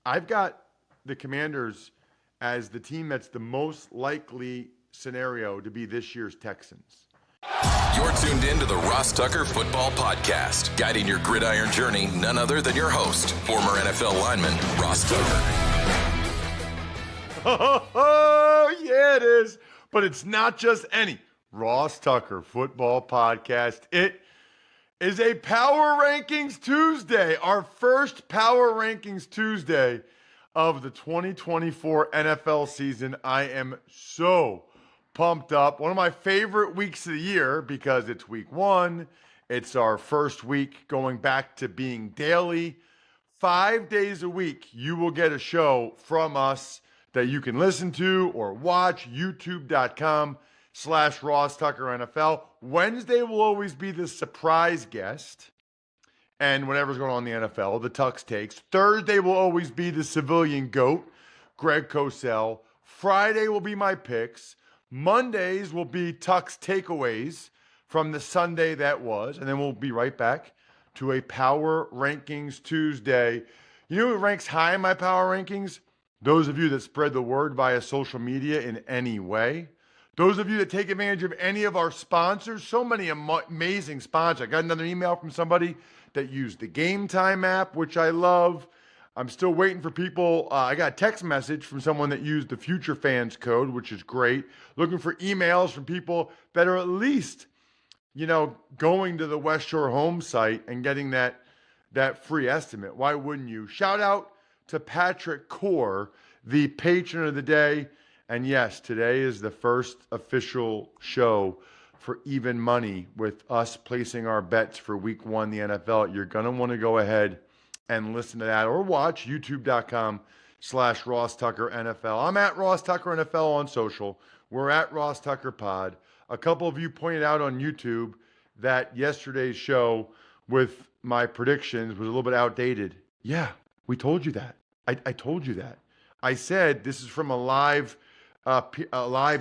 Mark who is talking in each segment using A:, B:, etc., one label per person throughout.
A: I've got the Commanders as the team that's the most likely scenario to be this year's Texans.
B: You're tuned in to the Ross Tucker Football Podcast, guiding your gridiron journey, none other than your host, former NFL lineman, Ross Tucker.
A: Oh, yeah, it is. But it's not just any Ross Tucker Football Podcast. It is a Power Rankings Tuesday, our first Power Rankings Tuesday of the 2024 NFL season. I am so pumped up. One of my favorite weeks of the year because it's week one. It's our first week going back to being daily. 5 days a week, you will get a show from us that you can listen to or watch. YouTube.com/Ross Tucker NFL. Wednesday will always be the surprise guest and whatever's going on in the NFL, the Tux Takes. Thursday will always be the civilian GOAT, Greg Cosell. Friday will be my picks. Mondays will be Tux Takeaways from the Sunday that was. And then we'll be right back to a Power Rankings Tuesday. You know who ranks high in my Power Rankings? Those of you that spread the word via social media in any way. Those of you that take advantage of any of our sponsors. So many amazing sponsors. I got another email from somebody that used the Game Time app, which I love. I'm still waiting for people. I got a text message from someone that used the Future Fans code, which is great. Looking for emails from people that are at least, going to the West Shore Home site and getting that free estimate. Why wouldn't you? Shout out to Patrick Core, the patron of the day. And yes, today is the first official show for Even Money with us placing our bets for week one, the NFL. You're going to want to go ahead and listen to that or watch youtube.com/Ross Tucker NFL. I'm at Ross Tucker NFL on social. We're at Ross Tucker Pod. A couple of you pointed out on YouTube that yesterday's show with my predictions was a little bit outdated. Yeah, we told you that. I told you that. I said this is from a live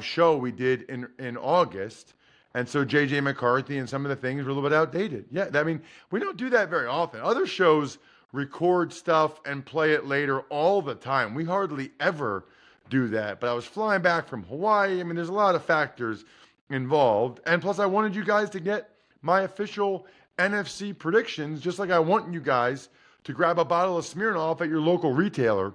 A: show we did in August. And so J.J. McCarthy and some of the things were a little bit outdated. Yeah, we don't do that very often. Other shows record stuff and play it later all the time. We hardly ever do that. But I was flying back from Hawaii. There's a lot of factors involved. And plus, I wanted you guys to get my official NFC predictions, just like I want you guys to grab a bottle of Smirnoff at your local retailer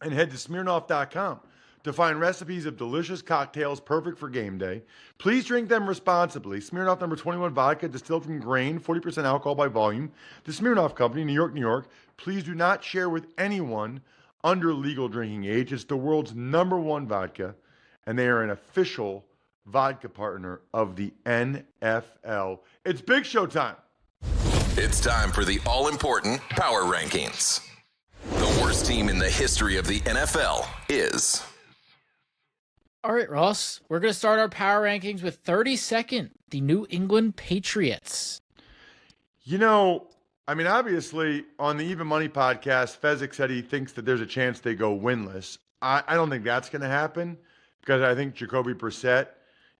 A: and head to Smirnoff.com to find recipes of delicious cocktails perfect for game day. Please drink them responsibly. Smirnoff number 21 vodka, distilled from grain, 40% alcohol by volume. The Smirnoff Company, New York, New York. Please do not share with anyone under legal drinking age. It's the world's #1 vodka, and they are an official vodka partner of the NFL. It's Big Show time.
B: It's time for the all-important Power Rankings. The worst team in the history of the NFL is...
C: All right, Ross, we're going to start our power rankings with 32nd, the New England Patriots.
A: Obviously, on the Even Money podcast, Fezzik said he thinks that there's a chance they go winless. I don't think that's going to happen because I think Jacoby Brissett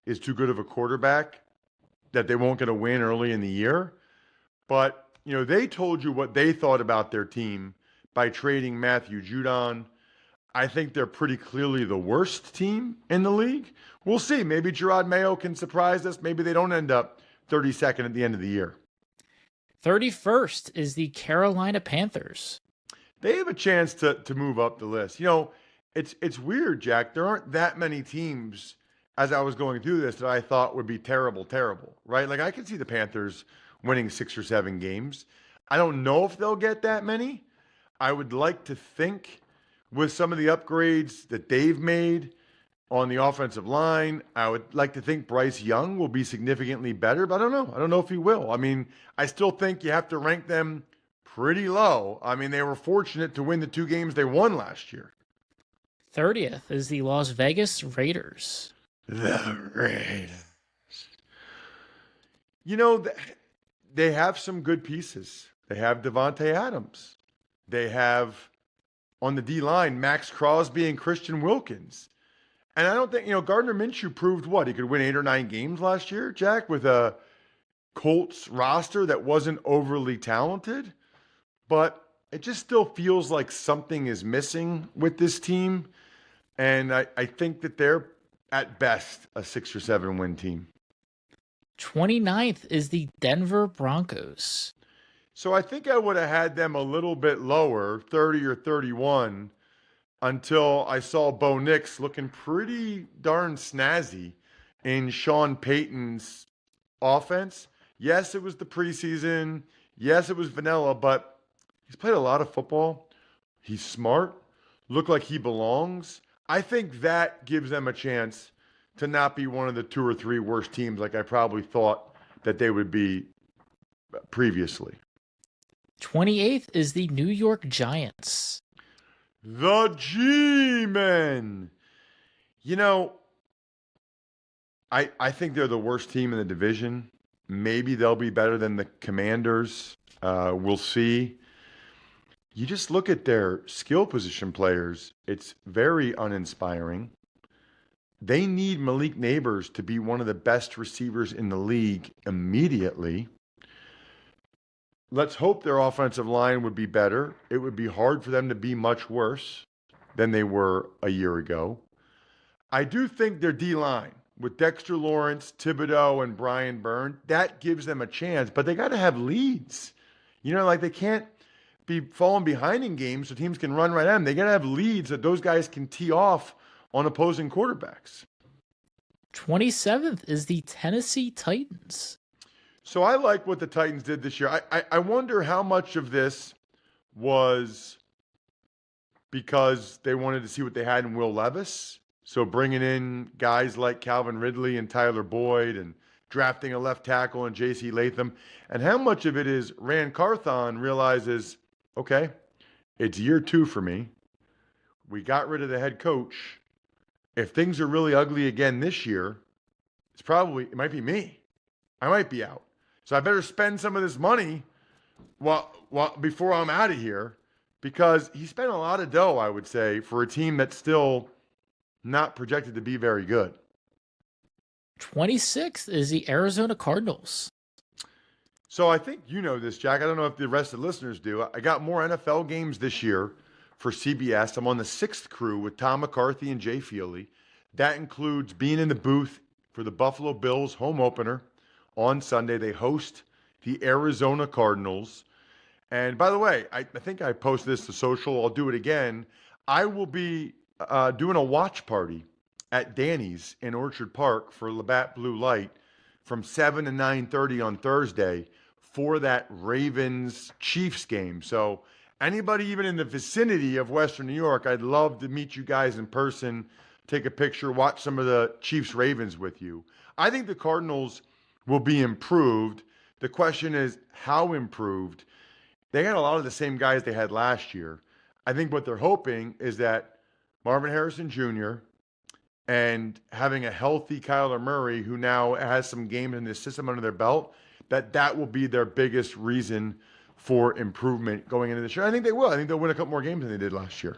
A: is too good of a quarterback that they won't get a win early in the year. But, they told you what they thought about their team by trading Matthew Judon. I think they're pretty clearly the worst team in the league. We'll see. Maybe Gerard Mayo can surprise us. Maybe they don't end up 32nd at the end of the year.
C: 31st is the Carolina Panthers.
A: They have a chance to move up the list. It's weird, Jack. There aren't that many teams, as I was going through this, that I thought would be terrible, right? Like, I could see the Panthers winning 6 or 7 games. I don't know if they'll get that many. I would like to think with some of the upgrades that they've made on the offensive line, I would like to think Bryce Young will be significantly better, but I don't know. I don't know if he will. I still think you have to rank them pretty low. They were fortunate to win the 2 games they won last year.
C: 30th is the Las Vegas Raiders.
A: The Raiders. They have some good pieces. They have Devontae Adams. They have, on the D-line, Max Crosby and Christian Wilkins. And I don't think, Gardner Minshew proved what? He could win 8 or 9 games last year, Jack, with a Colts roster that wasn't overly talented. But it just still feels like something is missing with this team. And I think that they're at best a 6 or 7 win team.
C: 29th is the Denver Broncos.
A: So I think I would have had them a little bit lower, 30 or 31, until I saw Bo Nix looking pretty darn snazzy in Sean Payton's offense. Yes, it was the preseason. Yes, it was vanilla, but he's played a lot of football. He's smart, looked like he belongs. I think that gives them a chance to not be one of the 2 or 3 worst teams like I probably thought that they would be previously.
C: 28th is the New York Giants.
A: The G-Men. You know, I think they're the worst team in the division. Maybe they'll be better than the Commanders. We'll see. You just look at their skill position players. It's very uninspiring. They need Malik Neighbors to be one of the best receivers in the league immediately. Let's hope their offensive line would be better. It would be hard for them to be much worse than they were a year ago. I do think their D-line with Dexter Lawrence, Thibodeau, and Brian Byrne, that gives them a chance, but they got to have leads. You know, like they can't be falling behind in games so teams can run right at them. They got to have leads that those guys can tee off on opposing quarterbacks.
C: 27th is the Tennessee Titans.
A: So I like what the Titans did this year. I wonder how much of this was because they wanted to see what they had in Will Levis. So bringing in guys like Calvin Ridley and Tyler Boyd and drafting a left tackle and J.C. Latham. And how much of it is Rand Carthon realizes, okay, it's year 2 for me. We got rid of the head coach. If things are really ugly again this year, it might be me. I might be out. So I better spend some of this money before I'm out of here, because he spent a lot of dough, I would say, for a team that's still not projected to be very good.
C: 26th is the Arizona Cardinals.
A: So I think you know this, Jack. I don't know if the rest of the listeners do. I got more NFL games this year for CBS. I'm on the 6th crew with Tom McCarthy and Jay Feely. That includes being in the booth for the Buffalo Bills home opener on Sunday. They host the Arizona Cardinals. And by the way, I think I posted this to social. I'll do it again. I will be doing a watch party at Danny's in Orchard Park for Labatt Blue Light from 7 to 9:30 on Thursday for that Ravens-Chiefs game. So anybody even in the vicinity of Western New York, I'd love to meet you guys in person, take a picture, watch some of the Chiefs-Ravens with you. I think the Cardinals will be improved. The question is, how improved? They got a lot of the same guys they had last year. I think what they're hoping is that Marvin Harrison Jr. and having a healthy Kyler Murray, who now has some games in the system under their belt, that will be their biggest reason for improvement going into this year. I think they will. I think they'll win a couple more games than they did last year.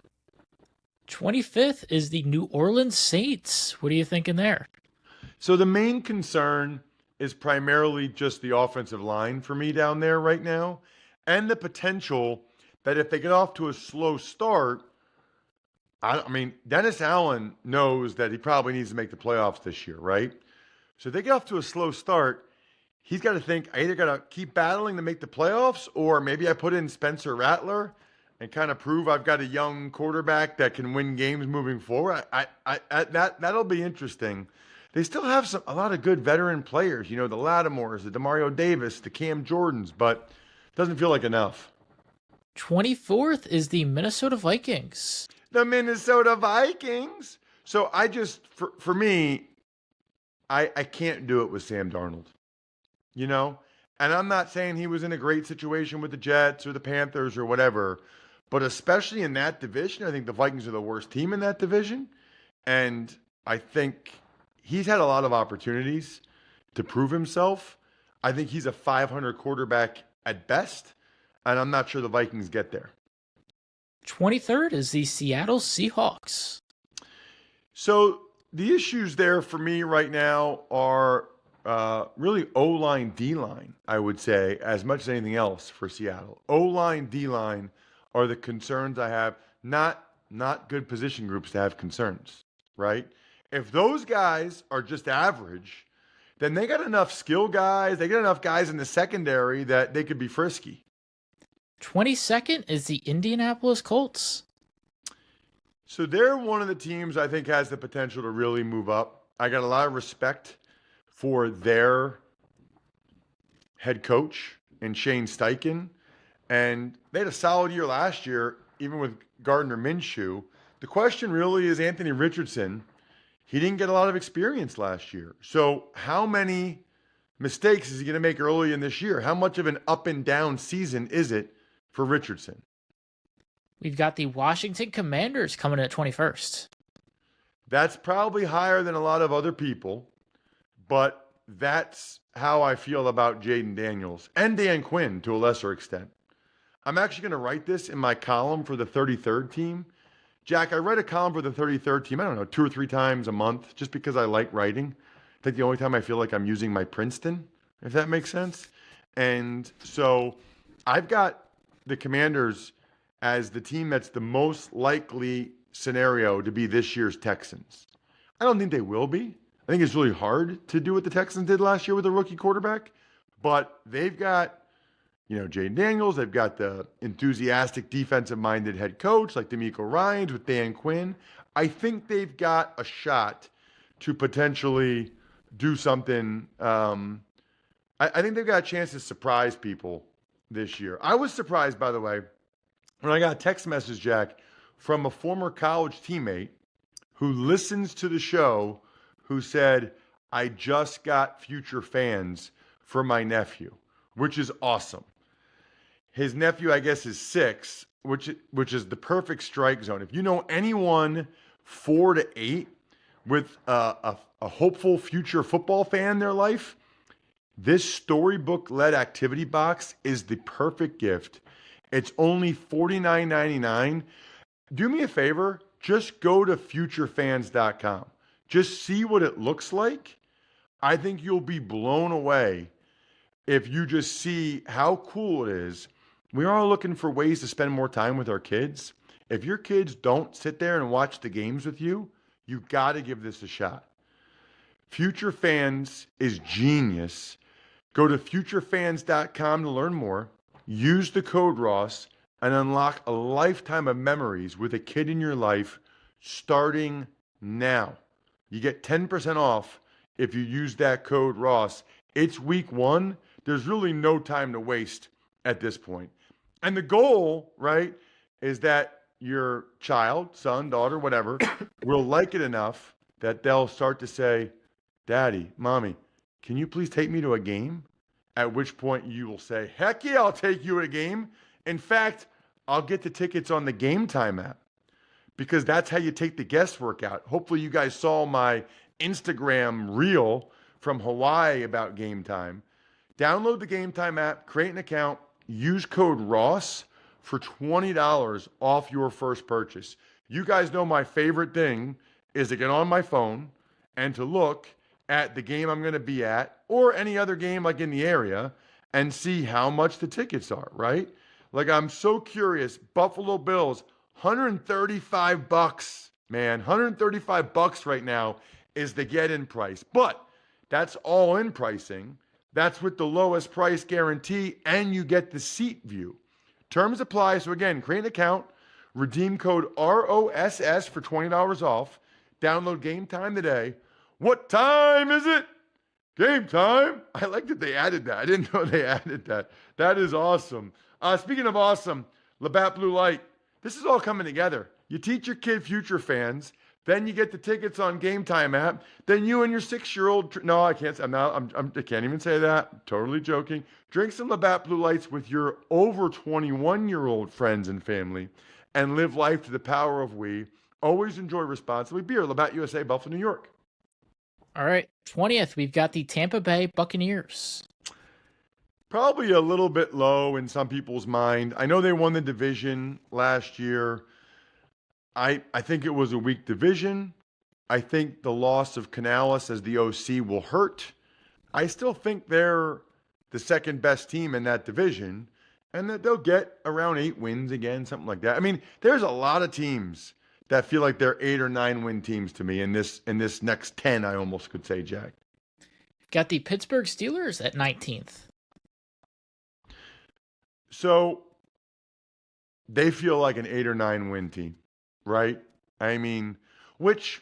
C: 25th is the New Orleans Saints. What are you thinking there?
A: So the main concern is primarily just the offensive line for me down there right now, and the potential that if they get off to a slow start, I mean, Dennis Allen knows that he probably needs to make the playoffs this year, right? So if they get off to a slow start, he's got to think, I either got to keep battling to make the playoffs, or maybe I put in Spencer Rattler and kind of prove I've got a young quarterback that can win games moving forward. That'll be interesting. They still have a lot of good veteran players, the Lattimores, the Demario Davis, the Cam Jordans, but it doesn't feel like enough.
C: 24th is the Minnesota Vikings.
A: The Minnesota Vikings. So for me, I can't do it with Sam Darnold, and I'm not saying he was in a great situation with the Jets or the Panthers or whatever, but especially in that division, I think the Vikings are the worst team in that division. And I think he's had a lot of opportunities to prove himself. I think he's a 500 quarterback at best, and I'm not sure the Vikings get there.
C: 23rd is the Seattle Seahawks.
A: So the issues there for me right now are really O-line, D-line, I would say, as much as anything else for Seattle. O-line, D-line are the concerns I have, not good position groups to have concerns, right? If those guys are just average, then they got enough skill guys, they got enough guys in the secondary that they could be frisky.
C: 22nd is the Indianapolis Colts.
A: So they're one of the teams I think has the potential to really move up. I got a lot of respect for their head coach in Shane Steichen. And they had a solid year last year, even with Gardner Minshew. The question really is Anthony Richardson. He didn't get a lot of experience last year. So how many mistakes is he going to make early in this year? How much of an up and down season is it for Richardson?
C: We've got the Washington Commanders coming in at 21st.
A: That's probably higher than a lot of other people, but that's how I feel about Jaden Daniels and Dan Quinn to a lesser extent. I'm actually going to write this in my column for the 33rd team. Jack, I write a column for the 33rd team, I don't know, 2 or 3 times a month, just because I like writing. I think the only time I feel like I'm using my Princeton, if that makes sense. And so I've got the Commanders as the team that's the most likely scenario to be this year's Texans. I don't think they will be. I think it's really hard to do what the Texans did last year with a rookie quarterback, but they've got, Jaden Daniels. They've got the enthusiastic defensive-minded head coach like DeMeco Ryans with Dan Quinn. I think they've got a shot to potentially do something. I think they've got a chance to surprise people this year. I was surprised, by the way, when I got a text message, Jack, from a former college teammate who listens to the show who said, I just got Future Fans for my nephew, which is awesome. His nephew, I guess, is 6, which is the perfect strike zone. If you know anyone 4 to 8 with a hopeful future football fan in their life, this storybook-led activity box is the perfect gift. It's only $49.99. Do me a favor, just go to futurefans.com. Just see what it looks like. I think you'll be blown away if you just see how cool it is. We are looking for ways to spend more time with our kids. If your kids don't sit there and watch the games with you, you got to give this a shot. Future Fans is genius. Go to futurefans.com to learn more. Use the code Ross and unlock a lifetime of memories with a kid in your life starting now. You get 10% off if you use that code Ross. It's week 1. There's really no time to waste at this point. And the goal, right, is that your child, son, daughter, whatever, will like it enough that they'll start to say, Daddy, Mommy, can you please take me to a game? At which point you will say, heck yeah, I'll take you to a game. In fact, I'll get the tickets on the Game Time app because that's how you take the guesswork out. Hopefully you guys saw my Instagram reel from Hawaii about Game Time. Download the Game Time app, create an account, use code Ross for $20 off your first purchase. You guys know my favorite thing is to get on my phone and to look at the game I'm going to be at or any other game like in the area and see how much the tickets are, right? Like I'm so curious. Buffalo Bills, $135, man. $135 right now is the get-in price. But that's all in pricing. That's with the lowest price guarantee, and you get the seat view. Terms apply. So again, create an account, redeem code ROSS for $20 off. Download Game Time today. What time is it? Game time. I like that they added that. I didn't know they added that. That is awesome. Speaking of awesome, Labatt Blue Light. This is all coming together. You teach your kid Future Fans. Then you get the tickets on Game Time app. Then you and your 6-year-old, no, I can't. I can't even say that. Totally joking. Drink some Labatt Blue Lights with your over 21-year-old friends and family, and live life to the power of we. Always enjoy responsibly. Beer, Labatt USA, Buffalo, New York.
C: All right, 20th, we've got the Tampa Bay Buccaneers.
A: Probably a little bit low in some people's mind. I know they won the division last year. I think it was a weak division. I think the loss of Canales as the OC will hurt. I still think they're the second best team in that division. and that they'll get around 8 wins again, something like that. I mean, there's a lot of teams that feel like they're 8 or 9 win teams to me in this next 10. I almost could say, Jack.
C: Got the Pittsburgh Steelers at 19th.
A: So they feel like an 8 or 9 win team, right? I mean, which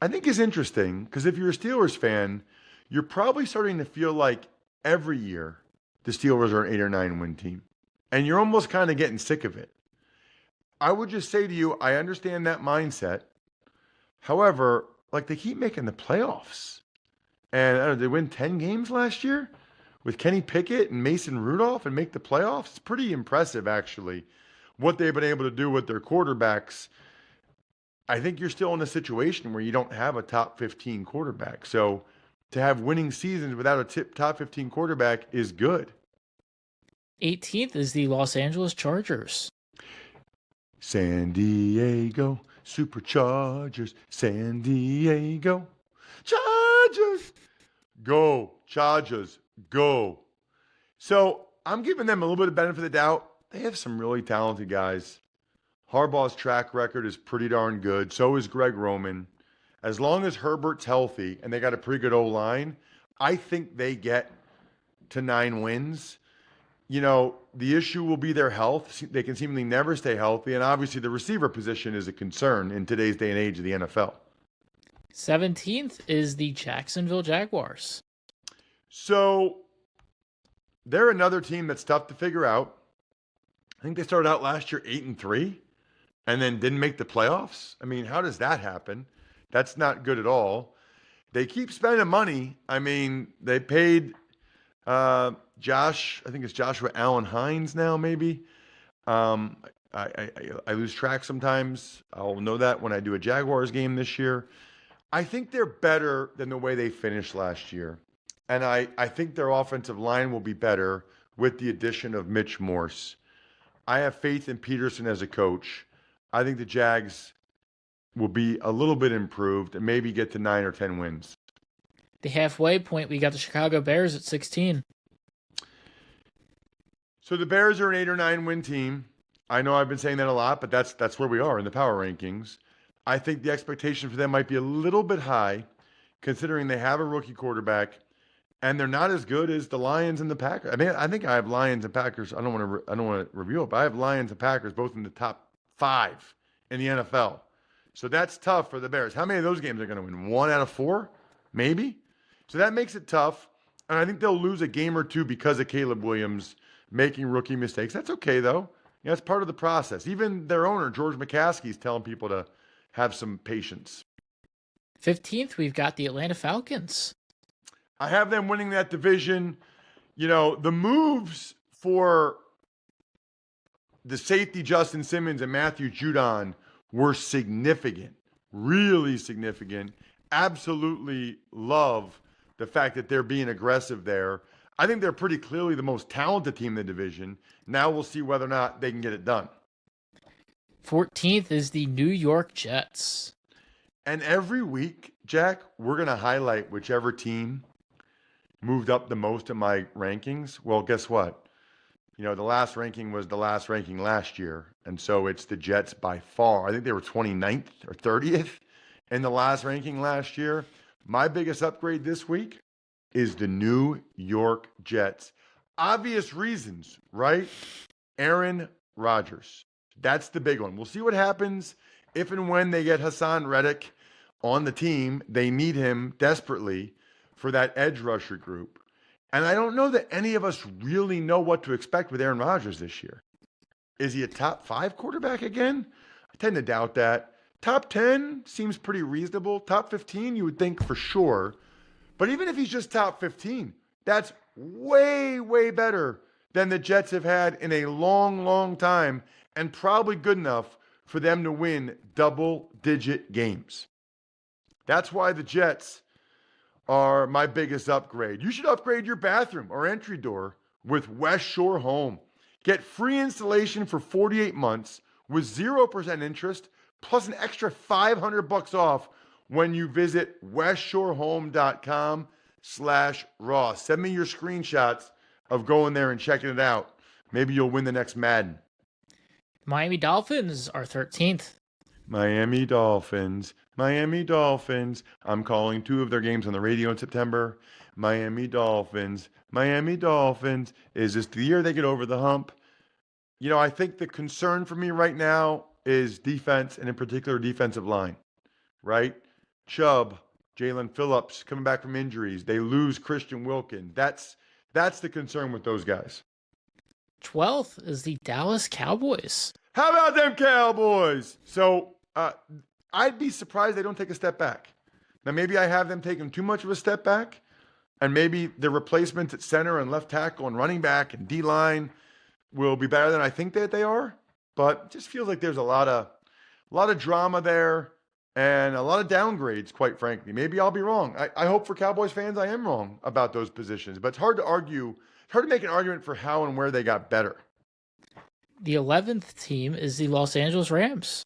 A: I think is interesting because if you're a Steelers fan, you're probably starting to feel like every year the Steelers are an 8 or 9 win team. And you're almost kind of getting sick of it. I would just say to you, I understand that mindset. However, like they keep making the playoffs. And I don't know, they win 10 games last year with Kenny Pickett and Mason Rudolph and make the playoffs. It's pretty impressive, actually, what they've been able to do with their quarterbacks. I think you're still in a situation where you don't have a top 15 quarterback. So to have winning seasons without a top 15 quarterback is good.
C: 18th is the Los Angeles Chargers.
A: San Diego Superchargers, San Diego Chargers. Go, Chargers, go. So I'm giving them a little bit of benefit of the doubt. They have some really talented guys. Harbaugh's track record is pretty darn good. So is Greg Roman. As long as Herbert's healthy and they got a pretty good O-line, I think they get to 9 wins. You know, the issue will be their health. They can seemingly never stay healthy. And obviously the receiver position is a concern in today's day and age of the NFL.
C: 17th is the Jacksonville Jaguars.
A: So they're another team that's tough to figure out. I think they started out last year 8-3 and then didn't make the playoffs. I mean, how does that happen? That's not good at all. They keep spending money. I mean, they paid Josh, I think it's Joshua Allen Hines now, maybe. I lose track sometimes. I'll know that when I do a Jaguars game this year. I think they're better than the way they finished last year. And I think their offensive line will be better with the addition of Mitch Morse. I have faith in Peterson as a coach. I think the Jags will be a little bit improved and maybe get to 9 or 10 wins.
C: The halfway point, we got the Chicago Bears at 16.
A: So the Bears are an 8 or 9 win team. I know I've been saying that a lot, but that's where we are in the power rankings. I think the expectation for them might be a little bit high, considering they have a rookie quarterback, and they're not as good as the Lions and the Packers. I mean, I think I have Lions and Packers. I don't want to review it, but I have Lions and Packers both in the top 5 in the NFL. So that's tough for the Bears. How many of those games are going to win? 1 out of 4, maybe. So that makes it tough, and I think they'll lose a game or two because of Caleb Williams making rookie mistakes. That's okay though. You know, that's part of the process. Even their owner, George McCaskey, is telling people to have some patience.
C: 15th, we've got the Atlanta Falcons.
A: I have them winning that division. You know, the moves for the safety Justin Simmons and Matthew Judon were significant, really significant. Absolutely love the fact that they're being aggressive there. I think they're pretty clearly the most talented team in the division. Now we'll see whether or not they can get it done.
C: 14th is the New York Jets.
A: And every week, Jack, we're going to highlight whichever team moved up the most in my rankings. Well, guess what? You know, the last ranking was the last ranking last year. And so it's the Jets by far. I think they were 29th or 30th in the last ranking last year. My biggest upgrade this week is the New York Jets. Obvious reasons, right? Aaron Rodgers. That's the big one. We'll see what happens if and when they get Hassan Reddick on the team. They need him desperately for that edge rusher group. And I don't know that any of us really know what to expect with Aaron Rodgers this year. Is he a top 5 quarterback again? I tend to doubt that. Top 10 seems pretty reasonable. Top 15, you would think for sure. But even if he's just top 15, that's way, way better than the Jets have had in a long, long time, and probably good enough for them to win double-digit games. That's why the Jets are my biggest upgrade. You should upgrade your bathroom or entry door with West Shore Home. Get free installation for 48 months with 0% interest, plus an extra $500 off when you visit westshorehome.com/Ross. Send me your screenshots of going there and checking it out. Maybe you'll win the next Madden.
C: Miami Dolphins are 13th.
A: Miami Dolphins. Miami Dolphins. I'm calling 2 of their games on the radio in September. Miami Dolphins. Miami Dolphins. Is this the year they get over the hump? You know, I think the concern for me right now is defense, and in particular defensive line, right? Chubb, Jalen Phillips coming back from injuries. They lose Christian Wilkin. That's the concern with those guys.
C: 12th is the Dallas Cowboys.
A: How about them Cowboys? So I'd be surprised they don't take a step back. Now, maybe I have them taking too much of a step back, and maybe the replacements at center and left tackle and running back and D-line will be better than I think that they are. But it just feels like there's a lot of drama there and a lot of downgrades, quite frankly. Maybe I'll be wrong. I hope for Cowboys fans I am wrong about those positions. But it's hard to argue. It's hard to make an argument for how and where they got better.
C: The 11th team is the Los Angeles Rams.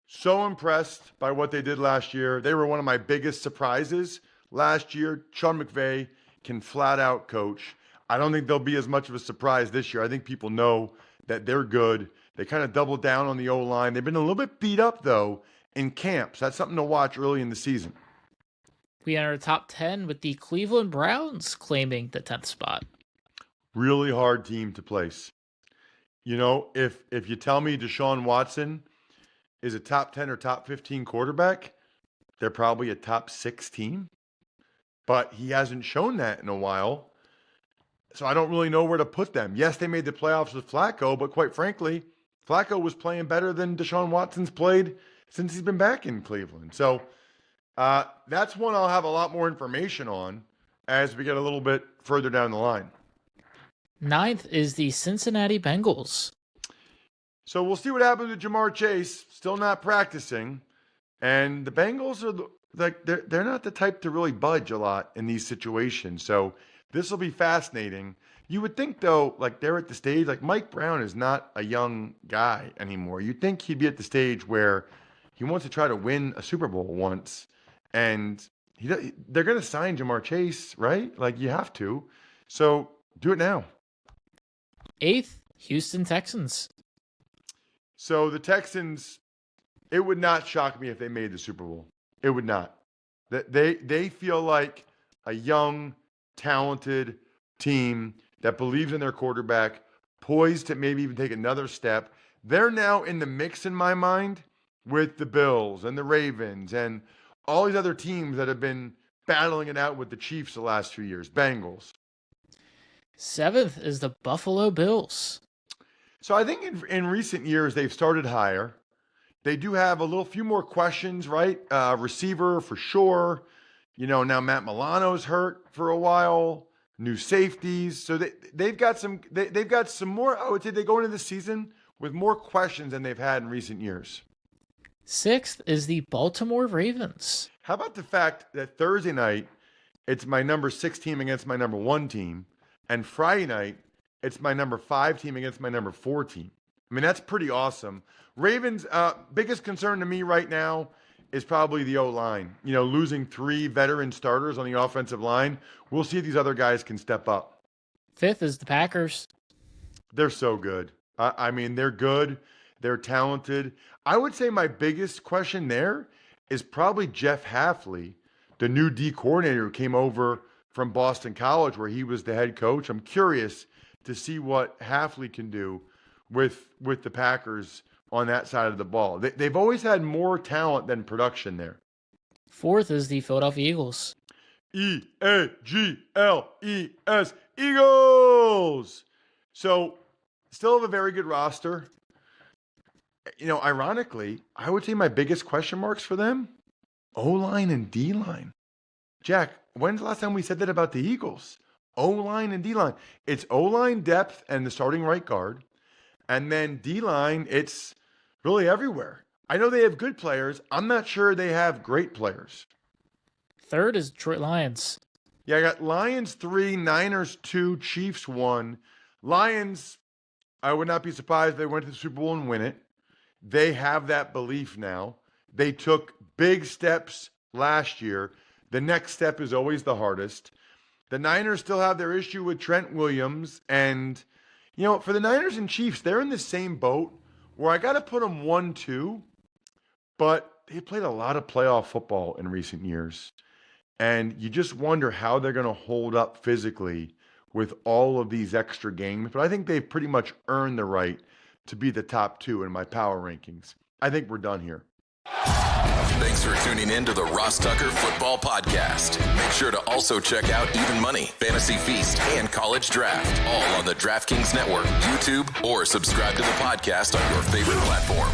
A: So impressed by what they did last year. They were one of my biggest surprises last year. Sean McVay can flat out coach. I don't think they'll be as much of a surprise this year. I think people know that they're good. They kind of doubled down on the O-line. They've been a little bit beat up, though, in camps. That's something to watch early in the season.
C: We enter the top 10 with the Cleveland Browns claiming the 10th spot.
A: Really hard team to place. You know, if you tell me Deshaun Watson is a top 10 or top 15 quarterback, they're probably a top 6 team. But he hasn't shown that in a while. So I don't really know where to put them. Yes, they made the playoffs with Flacco, but quite frankly, Flacco was playing better than Deshaun Watson's played since he's been back in Cleveland. So that's one I'll have a lot more information on as we get a little bit further down the line.
C: 9th is the Cincinnati Bengals.
A: So we'll see what happens with Jamar Chase, still not practicing. And the Bengals are they're not the type to really budge a lot in these situations. So this will be fascinating. You would think, though, like they're at the stage, like Mike Brown is not a young guy anymore. You'd think he'd be at the stage where he wants to try to win a Super Bowl once. And they're going to sign Jamar Chase, right? Like you have to. So do it now.
C: 8th, Houston Texans.
A: So the Texans, it would not shock me if they made the Super Bowl. It would not. They feel like a young, talented team that believes in their quarterback, poised to maybe even take another step. They're now in the mix in my mind with the Bills and the Ravens and all these other teams that have been battling it out with the Chiefs the last few years, Bengals.
C: 7th is the Buffalo Bills.
A: So I think in recent years, they've started higher. They do have a few more questions, right? Receiver for sure. You know, now Matt Milano's hurt for a while. New safeties. So they've got some more, I would say they go into the season with more questions than they've had in recent years.
C: 6th is the Baltimore Ravens.
A: How about the fact that Thursday night, it's my number 6 team against my number 1 team, and Friday night, it's my number 5 team against my number 4 team. I mean, that's pretty awesome. Ravens, biggest concern to me right now is probably the O-line. You know, losing 3 veteran starters on the offensive line. We'll see if these other guys can step up.
C: 5th is the Packers.
A: They're so good. I mean, they're good. They're talented. I would say my biggest question there is probably Jeff Hafley, the new D coordinator who came over from Boston College where he was the head coach. I'm curious to see what Hafley can do with the Packers on that side of the ball. They've always had more talent than production there.
C: 4th is the Philadelphia Eagles.
A: E-A-G-L-E-S, Eagles! So, still have a very good roster. You know, ironically, I would say my biggest question marks for them, O-line and D-line. Jack, when's the last time we said that about the Eagles? O-line and D-line. It's O-line depth and the starting right guard. And then D-line, it's really everywhere. I know they have good players. I'm not sure they have great players.
C: 3rd is Detroit Lions.
A: Yeah, I got Lions 3, Niners 2, Chiefs 1. Lions, I would not be surprised if they went to the Super Bowl and win it. They have that belief now. They took big steps last year. The next step is always the hardest. The Niners still have their issue with Trent Williams, and You know, for the Niners and Chiefs, they're in the same boat where I got to put them 1-2, but they played a lot of playoff football in recent years. And you just wonder how they're going to hold up physically with all of these extra games. But I think they've pretty much earned the right to be the top 2 in my power rankings. I think we're done here.
B: Thanks for tuning in to the Ross Tucker Football Podcast. Make sure to also check out Even Money, Fantasy Feast, and College Draft, all on the DraftKings Network, YouTube, or subscribe to the podcast on your favorite platform.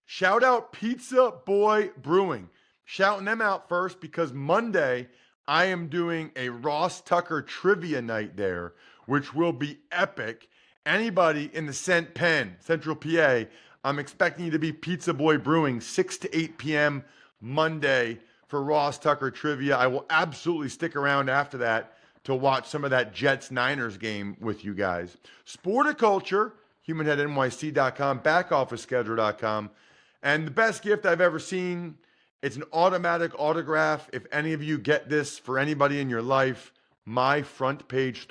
A: Shout out Pizza Boy Brewing. Shouting them out first because Monday I am doing a Ross Tucker trivia night there, which will be epic. Anybody in the Central PA, I'm expecting you to be Pizza Boy Brewing 6 to 8 p.m. Monday for Ross Tucker trivia. I will absolutely stick around after that to watch some of that Jets-Niners game with you guys. Sporticulture, humanheadnyc.com, backofficeschedule.com. And the best gift I've ever seen, it's an automatic autograph. If any of you get this for anybody in your life, my front page story.